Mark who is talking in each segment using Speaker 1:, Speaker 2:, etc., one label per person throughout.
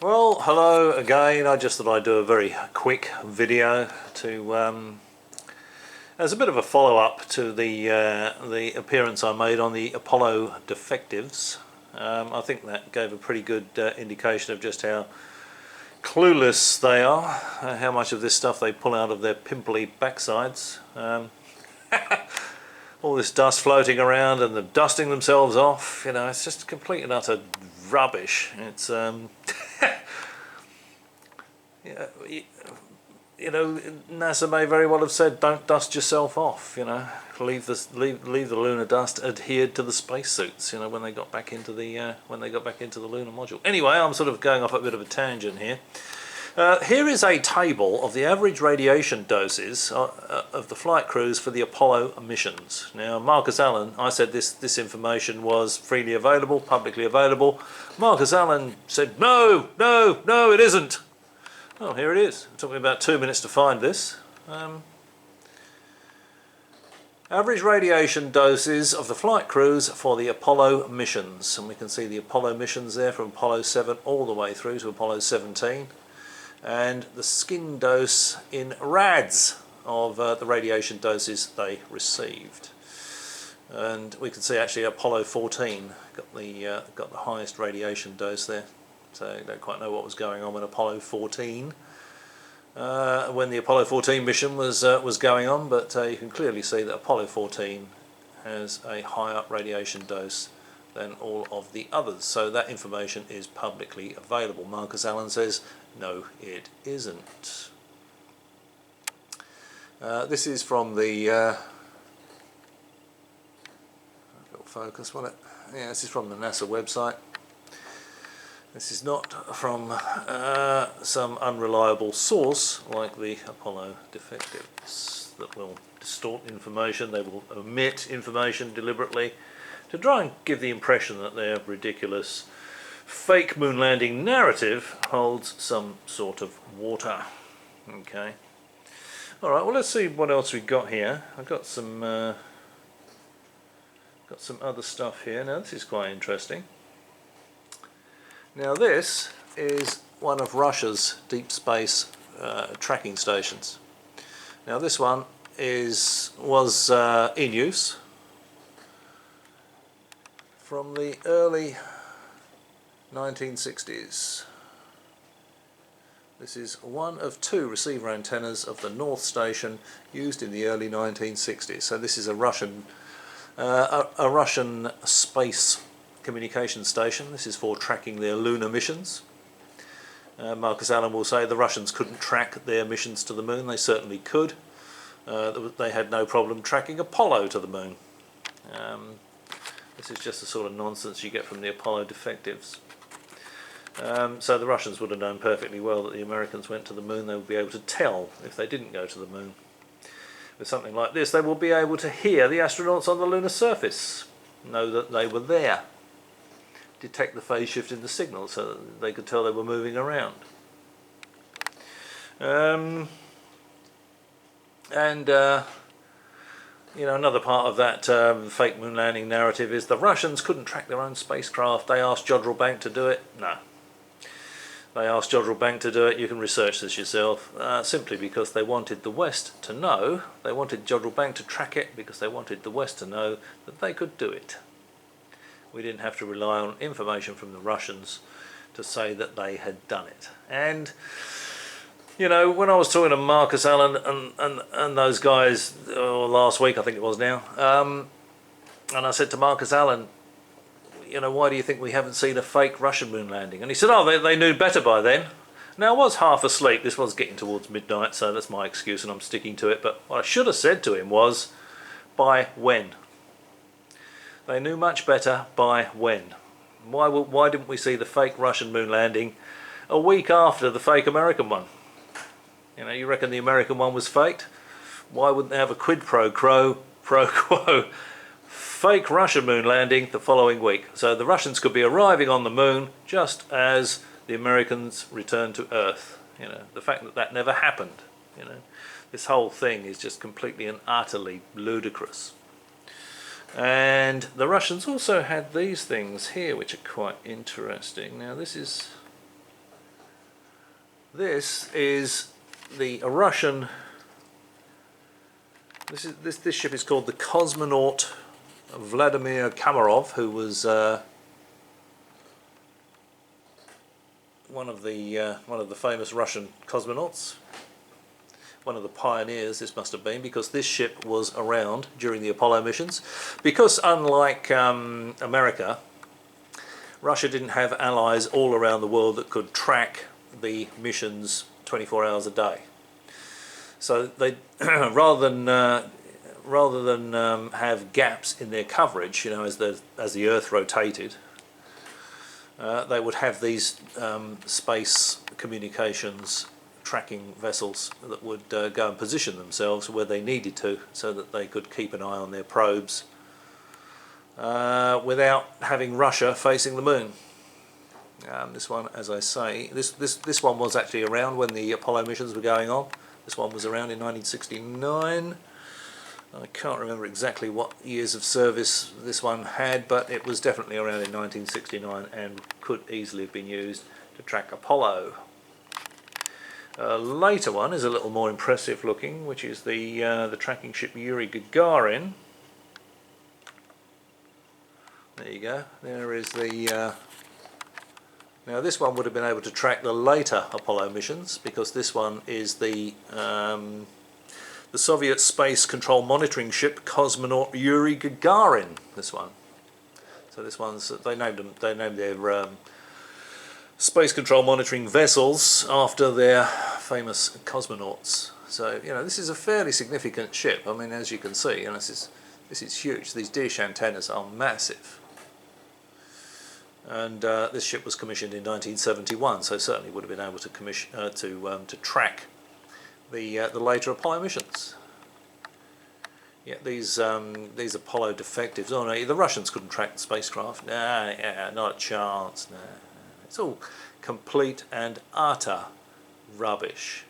Speaker 1: Well, hello again. I just thought I'd do a very quick video to as a bit of a follow-up to the appearance I made on the Apollo Defectives. I think that gave a pretty good indication of just how clueless they are, how much of this stuff they pull out of their pimply backsides. All this dust floating around and them dusting themselves off, you know, it's just complete and utter rubbish. It's yeah, you know, NASA may very well have said, don't dust yourself off, you know, leave the lunar dust adhered to the spacesuits, you know, when they got back into the lunar module. Anyway, I'm sort of going off a bit of a tangent here. Here is a table of the average radiation doses of the flight crews for the Apollo missions. Now, Marcus Allen, I said this information was freely available, publicly available. Marcus Allen said, no, it isn't. Oh, here it is. It took me about 2 minutes to find this. Average radiation doses of the flight crews for the Apollo missions. And we can see the Apollo missions there from Apollo 7 all the way through to Apollo 17. And the skin dose in rads of the radiation doses they received. And we can see actually Apollo 14 got the highest radiation dose there. So I don't quite know what was going on with Apollo 14 when the Apollo 14 mission was going on, but you can clearly see that Apollo 14 has a higher radiation dose than all of the others. So that information is publicly available. Marcus Allen says, no, it isn't. This is from the focus, will it? Yeah, this is from the NASA website. This is not from some unreliable source like the Apollo Defectives that will distort information. They will omit information deliberately to try and give the impression that their ridiculous fake moon landing narrative holds some sort of water. Okay. Alright, well, let's see what else we've got here. I've got some other stuff here. Now, this is quite interesting. Now, this is one of Russia's deep space tracking stations. Now, this one was in use from the early 1960s. This is one of two receiver antennas of the North Station used in the early 1960s. So this is a Russian space communication station. This is for tracking their lunar missions. Marcus Allen will say the Russians couldn't track their missions to the moon. They certainly could. They had no problem tracking Apollo to the moon. This is just the sort of nonsense you get from the Apollo Defectives. So the Russians would have known perfectly well that the Americans went to the moon. They would be able to tell if they didn't go to the moon. With something like this, they will be able to hear the astronauts on the lunar surface, know that they were there, detect the phase shift in the signal so that they could tell they were moving around. You know, another part of that fake moon landing narrative is the Russians couldn't track their own spacecraft. They asked Jodrell Bank to do it. No. They asked Jodrell Bank to do it. You can research this yourself. Simply because they wanted the West to know. They wanted Jodrell Bank to track it because they wanted the West to know that they could do it. We didn't have to rely on information from the Russians to say that they had done it. And you know, when I was talking to Marcus Allen and those guys last week, I think it was now, and I said to Marcus Allen, you know, why do you think we haven't seen a fake Russian moon landing? And he said, oh, they knew better by then. Now, I was half asleep. This was getting towards midnight, so that's my excuse and I'm sticking to it. But what I should have said to him was, by when? They knew much better by when. Why didn't we see the fake Russian moon landing a week after the fake American one? You know, you reckon the American one was faked? Why wouldn't they have a quid pro quo fake Russian moon landing the following week? So the Russians could be arriving on the moon just as the Americans returned to Earth. You know, the fact that that never happened, you know, this whole thing is just completely and utterly ludicrous. And the Russians also had these things here which are quite interesting. Now, this is This is the Russian. This ship is called the Cosmonaut Vladimir Kamarov, who was one of the famous Russian cosmonauts, one of the pioneers. This must have been, because this ship was around during the Apollo missions. Because unlike America, Russia didn't have allies all around the world that could track the missions 24 hours a day. So they rather than have gaps in their coverage, as the Earth rotated, they would have these space communications tracking vessels that would go and position themselves where they needed to, so that they could keep an eye on their probes without having Russia facing the moon. This one, as I say, this one was actually around when the Apollo missions were going on. This one was around in 1969. I can't remember exactly what years of service this one had, but it was definitely around in 1969 and could easily have been used to track Apollo. A later one is a little more impressive looking, which is the tracking ship Yuri Gagarin. There you go. There is the. Now this one would have been able to track the later Apollo missions, because this one is the Soviet space control monitoring ship Cosmonaut Yuri Gagarin. This one. So this one's, they named their space control monitoring vessels after their famous cosmonauts. So this is a fairly significant ship. I mean, as you can see, this is huge. These dish antennas are massive. And this ship was commissioned in 1971, so certainly would have been able to commission to track the later Apollo missions. Yeah, these Apollo defectives. Oh no, the Russians couldn't track the spacecraft. Nah, yeah, not a chance. Nah, it's all complete and utter rubbish.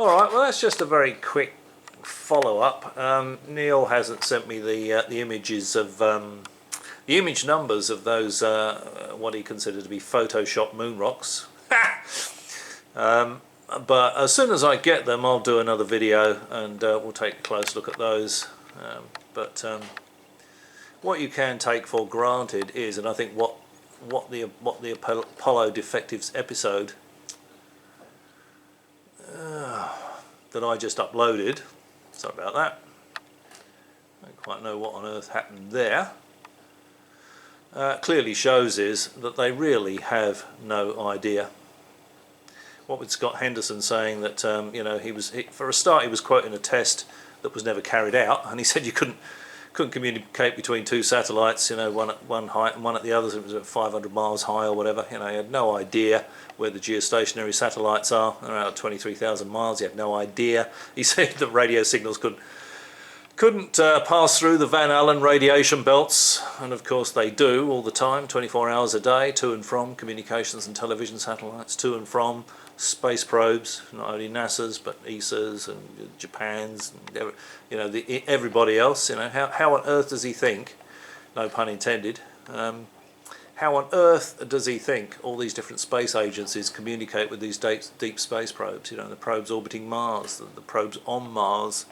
Speaker 1: All right, well that's just a very quick follow-up. Neil hasn't sent me the images of the image numbers of those what he considered to be Photoshop moon rocks. But as soon as I get them, I'll do another video and we'll take a close look at those. But what you can take for granted is, and I think what the Apollo Defectives episode that I just uploaded, sorry about that, I don't quite know what on earth happened there, clearly shows is that they really have no idea. What with Scott Henderson saying that for a start he was quoting a test that was never carried out, and he said you couldn't communicate between two satellites, one at one height and one at the other. It was at 500 miles high or whatever. He had no idea where the geostationary satellites are. They're out at 23,000 miles. He had no idea. He said that radio signals couldn't pass through the Van Allen radiation belts, and of course they do all the time, 24 hours a day, to and from communications and television satellites, to and from space probes, not only NASA's but ESA's and Japan's, and everybody else. How on earth does he think, no pun intended, how on earth does he think all these different space agencies communicate with these deep space probes? The probes orbiting Mars, the probes on Mars.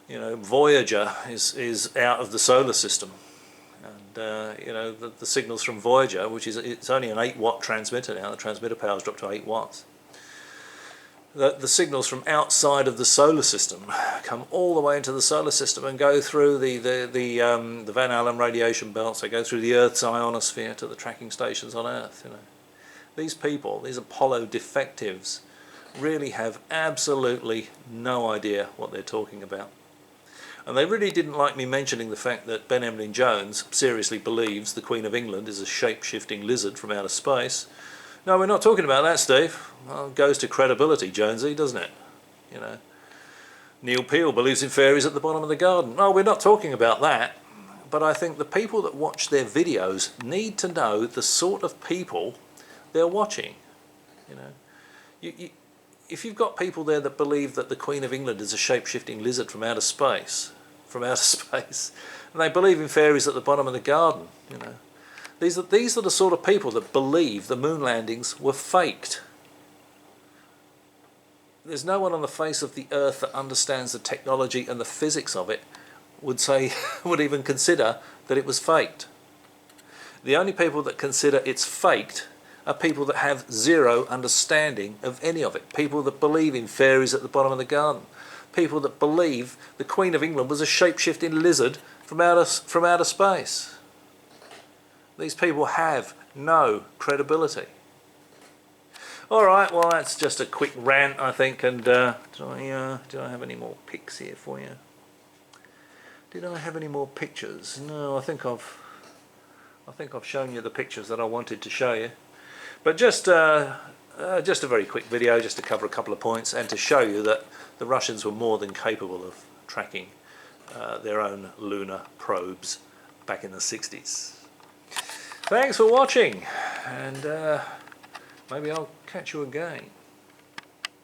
Speaker 1: Voyager is out of the solar system, and the signals from Voyager, which is, it's only an 8-watt transmitter now. The transmitter power's dropped to 8 watts. The signals from outside of the solar system come all the way into the solar system and go through the Van Allen radiation belts. They go through the Earth's ionosphere to the tracking stations on Earth. These people, these Apollo defectives, really have absolutely no idea what they're talking about. And they really didn't like me mentioning the fact that Ben Emlyn Jones seriously believes the Queen of England is a shape-shifting lizard from outer space. No, we're not talking about that, Steve. Well, it goes to credibility, Jonesy, doesn't it? Neil Peel believes in fairies at the bottom of the garden. No, we're not talking about that. But I think the people that watch their videos need to know the sort of people they're watching. If you've got people there that believe that the Queen of England is a shape-shifting lizard from outer space, and they believe in fairies at the bottom of the garden, These are the sort of people that believe the moon landings were faked. There's no one on the face of the earth that understands the technology and the physics of it would even consider that it was faked. The only people that consider it's faked are people that have zero understanding of any of it. People that believe in fairies at the bottom of the garden. People that believe the Queen of England was a shape-shifting lizard from outer space. These people have no credibility. Alright, well that's just a quick rant, I think, and do I have any more pics here for you? Did I have any more pictures? No, I think I've shown you the pictures that I wanted to show you. But just a very quick video just to cover a couple of points and to show you that the Russians were more than capable of tracking their own lunar probes back in the 60s. Thanks for watching, and maybe I'll catch you again.